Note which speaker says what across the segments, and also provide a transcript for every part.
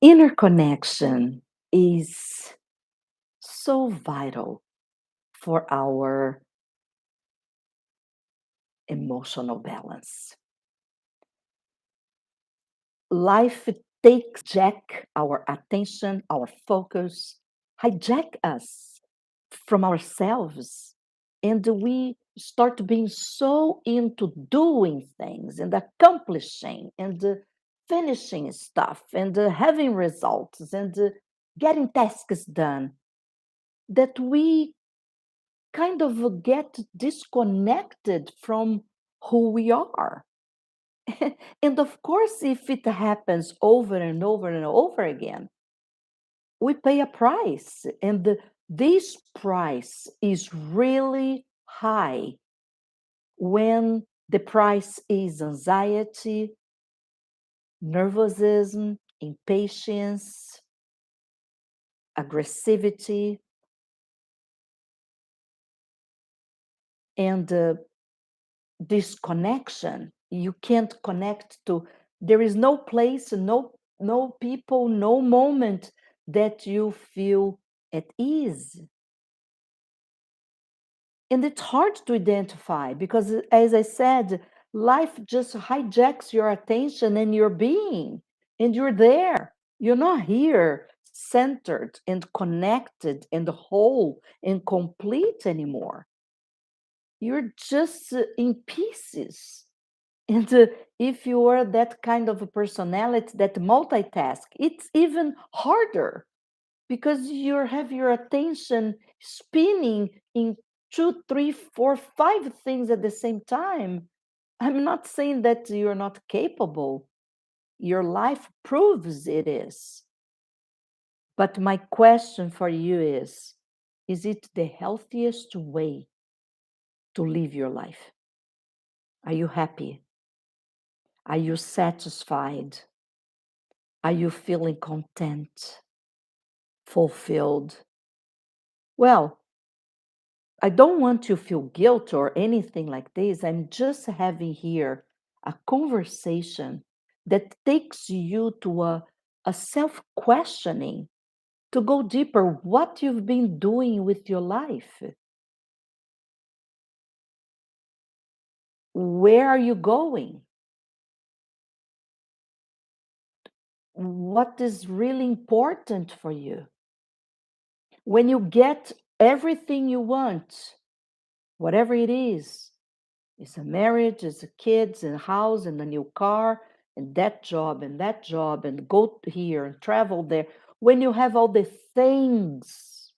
Speaker 1: Interconnection is so vital for our emotional balance. Life takes jack our attention, our focus, hijack us from ourselves, and we start being so into doing things and accomplishing and finishing stuff and having results and getting tasks done that we kind of get disconnected from who we are. And of course, if it happens over and over and over again, we pay a price. And this price is really high when the price is anxiety, nervosism, impatience, aggressivity, and disconnection. You can't connect to, there is no place, no people, no moment that you feel at ease. And it's hard to identify because, as I said, life just hijacks your attention and your being, and you're there. You're not here centered and connected and whole and complete anymore. You're just in pieces. And if you are that kind of a personality that multitask, it's even harder because you have your attention spinning in two, three, four, five things at the same time. I'm not saying that you're not capable. Your life proves it is. But my question for you is it the healthiest way to live your life? Are you happy? Are you satisfied? Are you feeling content, fulfilled? Well, I don't want to feel guilt or anything like this. I'm just having here a conversation that takes you to a self questioning to go deeper what you've been doing with your life. Where are you going? What is really important for you? When you get everything you want, whatever it is, it's a marriage, it's a kids, and a house, and a new car, and that job, and go here and travel there. When you have all the things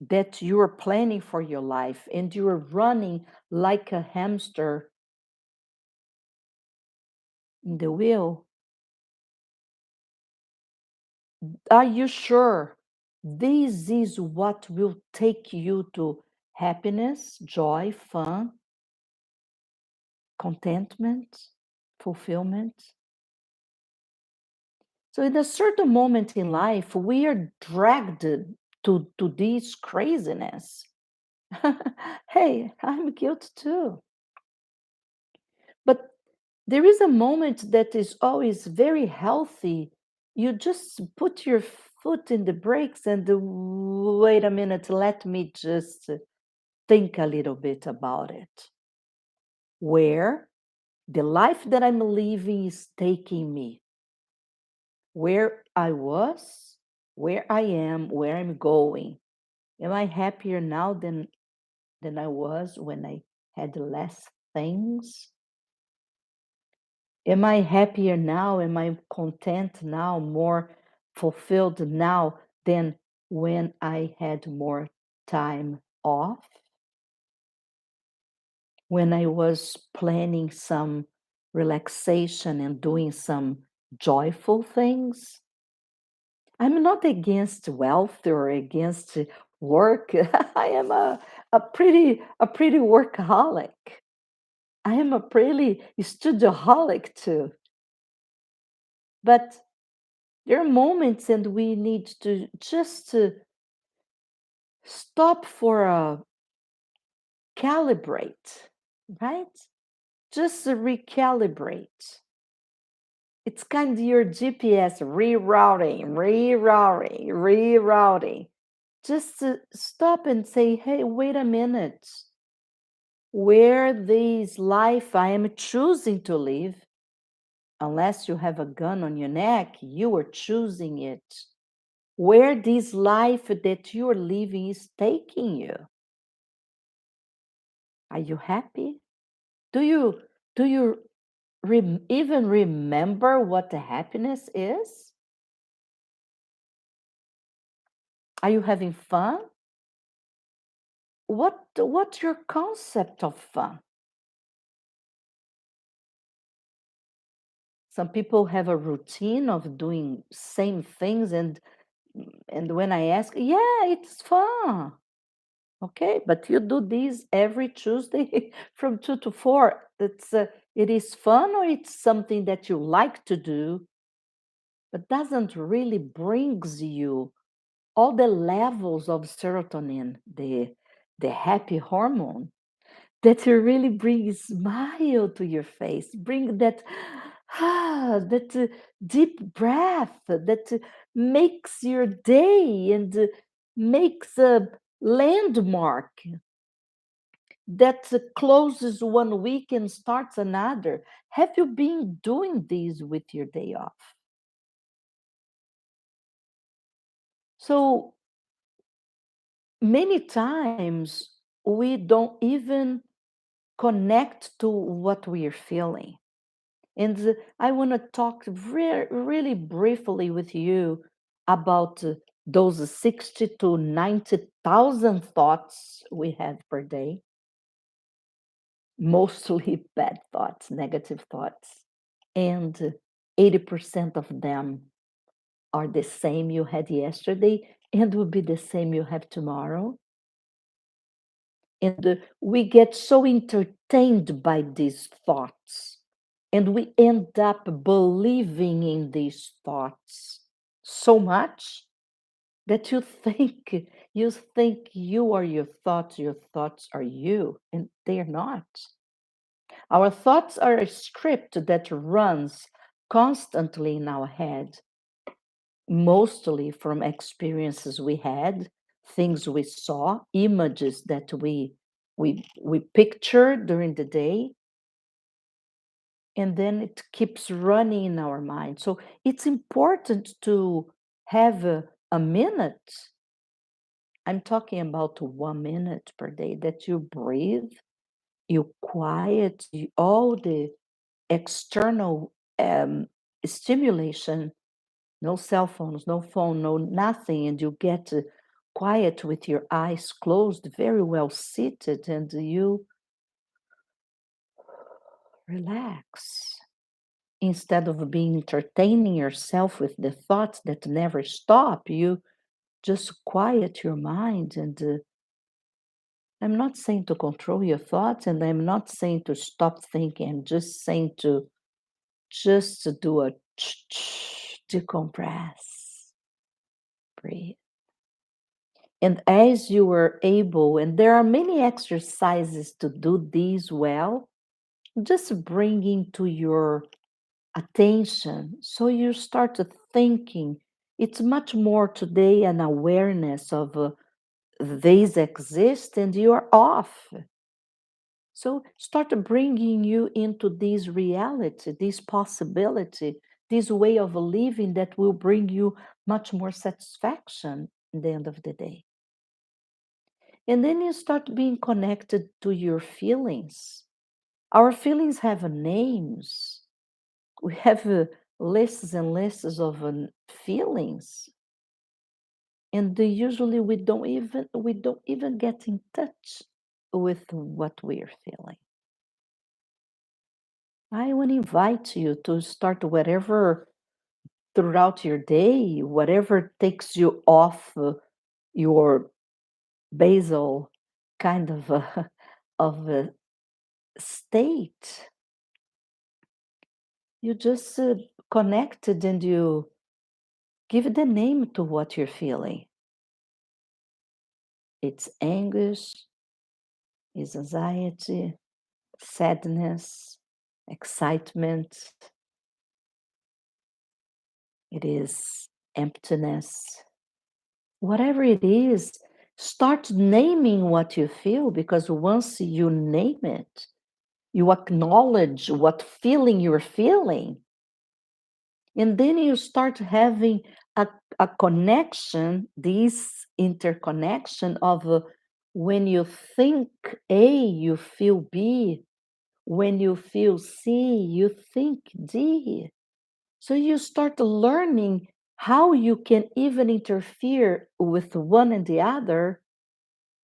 Speaker 1: that you are planning for your life and you are running like a hamster in the wheel, are you sure this is what will take you to happiness, joy, fun, contentment, fulfillment? So, in a certain moment in life, we are dragged to this craziness. Hey, I'm guilty too. But there is a moment that is always very healthy. You just put your foot in the brakes and wait a minute, let me just think a little bit about it. Where the life that I'm living is taking me, where I was, where I am, where I'm going. Am I happier now than I was when I had less things? Am I happier now? Am I content now, more fulfilled now than when I had more time off? When I was planning some relaxation and doing some joyful things? I'm not against wealth or against work. I am a pretty workaholic. I am a pretty studioholic too. But there are moments and we need to just stop for a calibrate, right? Just recalibrate. It's kind of your GPS rerouting. Just to stop and say, hey, wait a minute. Where this life I am choosing to live, unless you have a gun on your neck, you are choosing it. Where this life that you're living is taking you. Are you happy? Do you even remember what the happiness is? Are you having fun? What's your concept of fun? Some people have a routine of doing same things, and when I ask, yeah, it's fun. Okay, but you do this every Tuesday from 2 to 4. It is fun, or it's something that you like to do, but doesn't really brings you all the levels of serotonin, the happy hormone, that will really bring a smile to your face, bring that that deep breath that makes your day and makes a landmark that closes one week and starts another. Have you been doing this with your day off? So many times we don't even connect to what we are feeling. And I want to talk really briefly with you about those 60 to 90,000 thoughts we have per day, mostly bad thoughts, negative thoughts. And 80% of them are the same you had yesterday and will be the same you have tomorrow. And we get so entertained by these thoughts, and we end up believing in these thoughts so much that you think you are your thoughts are you, and they're not. Our thoughts are a script that runs constantly in our head, mostly from experiences we had, things we saw, images that we pictured during the day, and then it keeps running in our mind. So it's important to have a minute. I'm talking about 1 minute per day that you breathe, you quiet all the external stimulation, no cell phones, no phone, no nothing, and you get quiet with your eyes closed, very well seated, and you relax. Instead of being entertaining yourself with the thoughts that never stop, you just quiet your mind. And I'm not saying to control your thoughts, and I'm not saying to stop thinking. I'm just saying to do a decompress, breathe. And as you are able, and there are many exercises to do these well, just bringing to your attention. So you start to thinking. It's much more today an awareness of these exist and you are off. So start bringing you into this reality, this possibility, this way of living that will bring you much more satisfaction at the end of the day. And then you start being connected to your feelings. Our feelings have names. We have lists and lists of feelings, and usually we don't even get in touch with what we are feeling. I want to invite you to start whatever throughout your day, whatever takes you off your basal kind of of state. You just connected and you give the name to what you're feeling. It's anguish, it's anxiety, sadness, excitement, it is emptiness, whatever it is, start naming what you feel, because once you name it, you acknowledge what feeling you're feeling, and then you start having a, a connection, this interconnection of when you think A, you feel B, when you feel C, you think D. So you start learning how you can even interfere with one and the other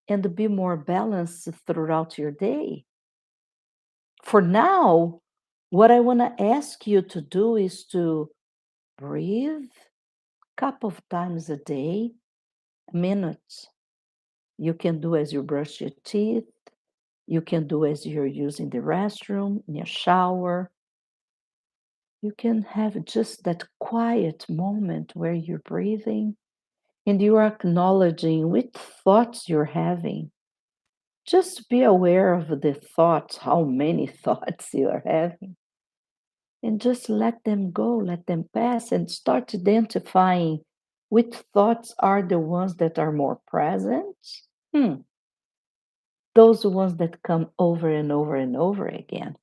Speaker 1: and be more balanced throughout your day. For now, what I want to ask you to do is to breathe a couple of times a day, a minute. You can do as you brush your teeth. You can do as you're using the restroom, in your shower. You can have just that quiet moment where you're breathing and you're acknowledging which thoughts you're having. Just be aware of the thoughts, how many thoughts you are having, and just let them go, let them pass, and start identifying which thoughts are the ones that are more present. Hmm, those ones that come over and over and over again.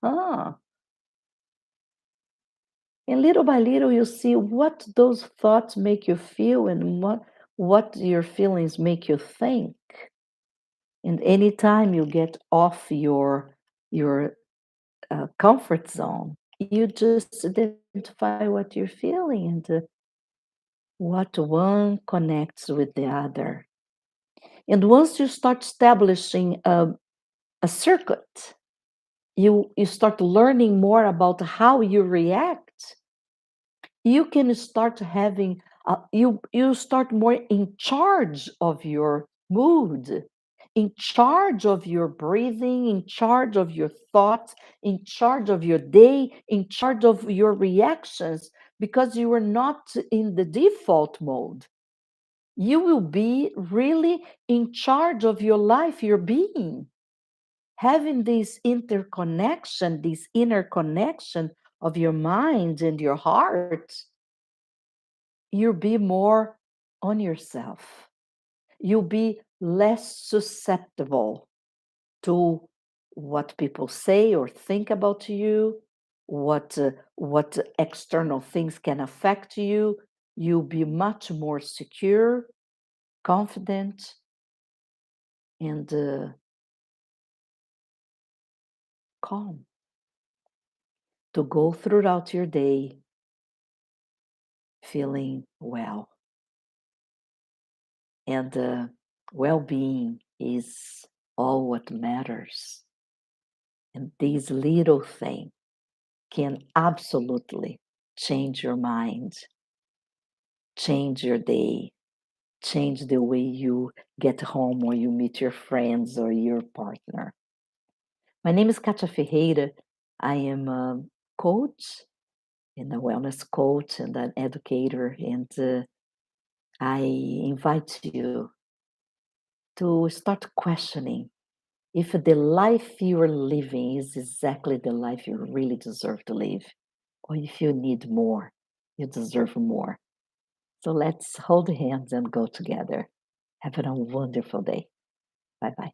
Speaker 1: And little by little, you see what those thoughts make you feel and what your feelings make you think. And anytime you get off your comfort zone, you just identify what you're feeling and what one connects with the other. And once you start establishing a circuit, you start learning more about how you react. You can start having you start more in charge of your mood, in charge of your breathing, in charge of your thoughts, in charge of your day, in charge of your reactions, because you are not in the default mode. You will be really in charge of your life, your being, having this interconnection, this inner connection of your mind and your heart. You'll be more on yourself. You'll be less susceptible to what people say or think about you, what external things can affect you. You'll be much more secure, confident, and calm to go throughout your day feeling well. And well being is all what matters. And this little thing can absolutely change your mind, change your day, change the way you get home or you meet your friends or your partner. My name is Katia Ferreira. I am a coach and a wellness coach and an educator, and I invite you to start questioning if the life you are living is exactly the life you really deserve to live, or if you need more, you deserve more. So let's hold hands and go together. Have a wonderful day. Bye bye.